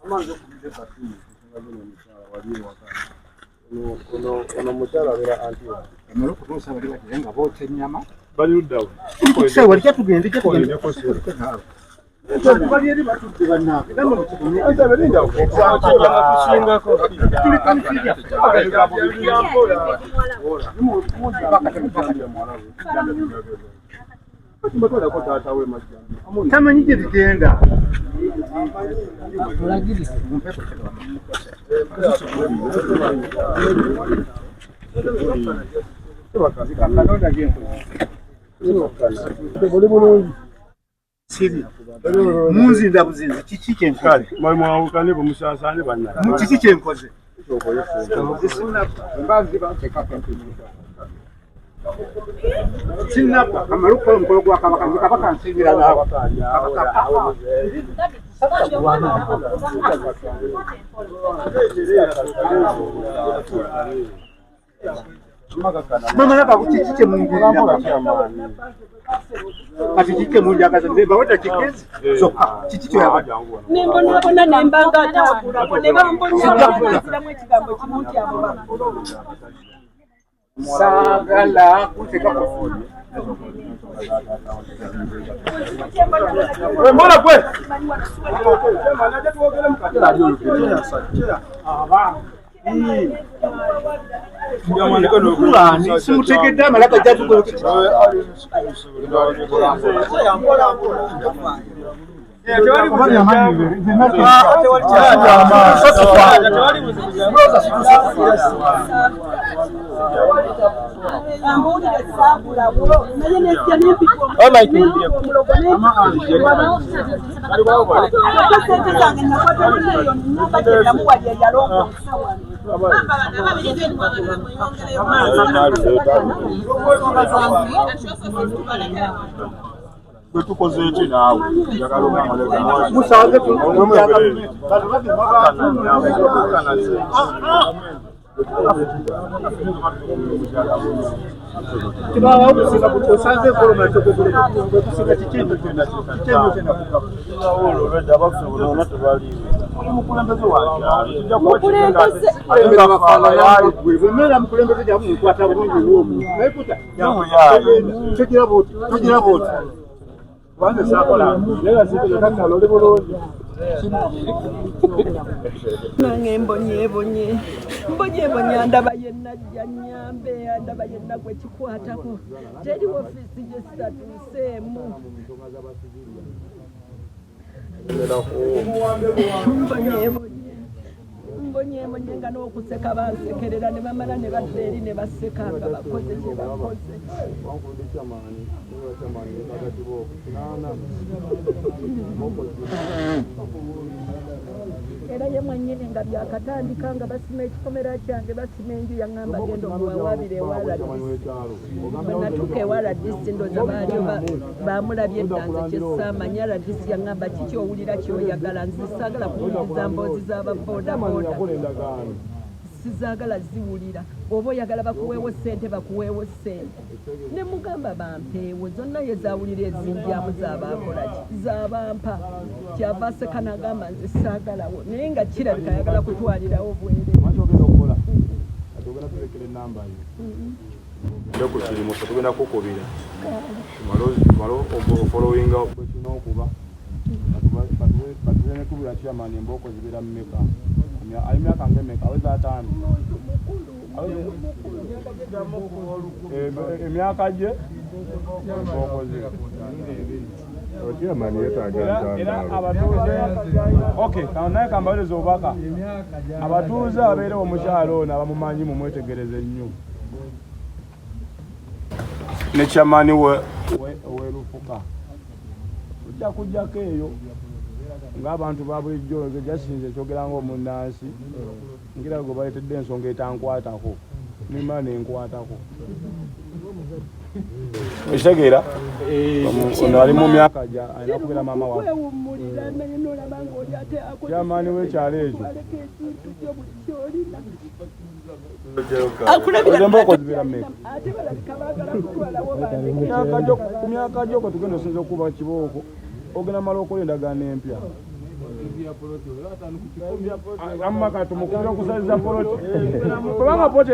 Amanzi okubide kati ngabino mchala wali wakana. Ono mchala bera anti. Amalo kutosa bali batenga bote nyama. Bali uddawo. Kuse wali kyatugende kyatugende ko se. Bali eri batudde bannaabwe. Namwe mukitunye. Asa belinda okukusanga kushingako. Tuli kansija. Tamanyi gye bigenda. Munzi ndabuzinzi kiki kyenkole mwali mwawukane bumusasane banna kiki kyenkoze sinapa amaluko mukolo gwa kabaka nsibira nawe mama naba kiki kye mungira ati kike munjagaza ndeba wata kikezi zoka kiki kyo yaba nimbona nembanga atakula ne bambonya bakulamu ekigambo kimunti abo sagala kuteka kufuni mbona kwe kulani simutegedde amalaka jatukola tukoze eki naawe njagala omaleka musanze kibawa okusinga osanze koloma okusinga kikintu kyonna bwemera mukulembeze gyamu mukwata bulungi lwomu naikuta tugira boti kubanga sakola oli bulungi nange mbonyebonye ndaba yennajja nnyambe ndaba yenna gwe kikwatako teri ofiisi gye sitatuuseemu mbonyebonye nga n'okuseka bansekerera ne bamala ne badda eri ne baseka nga bakoze kye bakoze era ye mwennyini nga byakatandika nga basima ekikomera kyange basima enju yaŋŋamba genda omuwawaabira ewaladisi bwe natuuka ewaladisi ndooza baali bamulabye eddanze kyessaamanya ladisi yaŋŋamba kiki owulira kyoyagala nze saagala kuwuliriza mboozi z'ababoodaboda sizaagala ziwulira oba oyagala bakuweewo ssente bakuweewo ssente ne mugamba bampeewo zonna ye zaawulira ezimbyamu zabaakolaki zabampa kyava aseka n'agamba nze saagalawo naye nga kirabika ayagala kutwalirawo bwere ku kirimu tugenda kukubira malo ofolowinga bwekina okuba batubekubira kyamani embooko zibeera mu meka ali myaka ng'emeka aweza ataano emyaka gye embooko ze era abatuuze naye kambaliriza obubaka abatuuze abeerewo omukyalo ono abamumanyi mumwetegereze nnyo ne kyamani werufuka ojja kujjako eyo ng'abantu ba bulijjo nze jasinze kyogera ng'omunnansi ngira gwe baleetedde ensonga etankwatako nimala nenkwatako ekitegeera ono ali mu myaka alina kubeera maama wa kyamaani w'ekyalo ekyo embooko zibeera mmeka ku myaka gyo kwe tugenda osinza okuba kibooko ogenda mala okola endagaano empya Amma ka tumukubira kusaliza poloti kubanga poloti